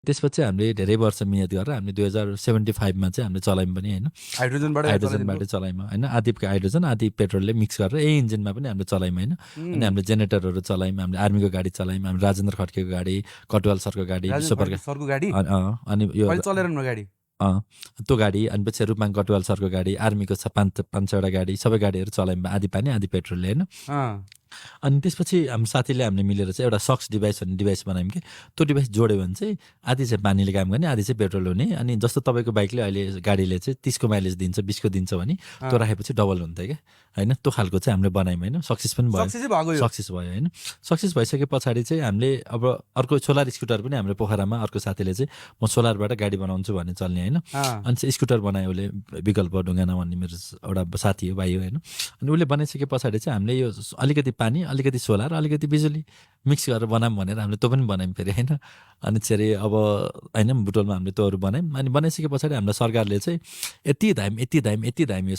त्यसपछि हामीले धेरै वर्ष मिहिनेत गरेर हामीले 2075 मा चाहिँ हामीले चलायौँ पनि होइन, हाइड्रोजनबाटै चलायौँ होइन, आधी हाइड्रोजन आधी पेट्रोलले मिक्स गरेर यही इन्जिनमा पनि हामीले चलायौँ होइन। अनि हामीले जेनेरेटरहरू चलायौँ, हामीले आर्मीको गाडी चलायौँ, हामीले राजेन्द्र खड्केको गाडी, कटुवाल सरको गाडी, सरको गाडी अनि यो चलाइरहनु गाडी त्यो गाडी, अनि पछि रूपमाङ कटुवाल सरको गाडी, आर्मीको 5-6वटा गाडी, सबै गाडीहरू चलायौँ, आधी पानी आधी पेट्रोलले होइन। अनि त्यसपछि हाम्रो साथीले हामीले मिलेर चाहिँ एउटा सक्स डिभाइस भन्ने डिभाइस बनायौँ कि त्यो डिभाइस जोड्यो भने चाहिँ आधी चाहिँ पानीले काम गर्ने, आधी चाहिँ पेट्रोल हुने। अनि जस्तो तपाईँको बाइकले अहिले गाडीले चाहिँ 30 को माइलेज दिन्छ, 20 को दिन्छ भने त्यो राखेपछि डबल हुन्थ्यो क्या होइन। त्यो खालको चाहिँ हामीले बनायौँ होइन, सक्सेस पनि भयो, सक्सेस भयो होइन। सक्सेस भइसके पछाडि चाहिँ हामीले अब अर्को सोलर स्कुटर पनि हाम्रो पोखरामा अर्को साथीले चाहिँ म सोलरबाट गाडी बनाउँछु भन्ने चल्ने होइन। अनि चाहिँ स्कुटर बनायो उसले, विकल्प ढुङ्गाना भन्ने मेरो एउटा साथी हो, भाइ हो होइन। अनि उसले बनाइसके पछाडि चाहिँ हामीले यो अलिकति पानी, अलिकति सोलर, अलिकति बिजुली मिक्स गरेर बनाऊँ भनेर हामीले त्यो पनि बनायौँ फेरि होइन। अनि चाहिँ अब होइन बुटोलमा हामीले त्योहरू बनायौँ। अनि बनाइसके पछाडि हामीलाई सरकारले चाहिँ यति दाम यो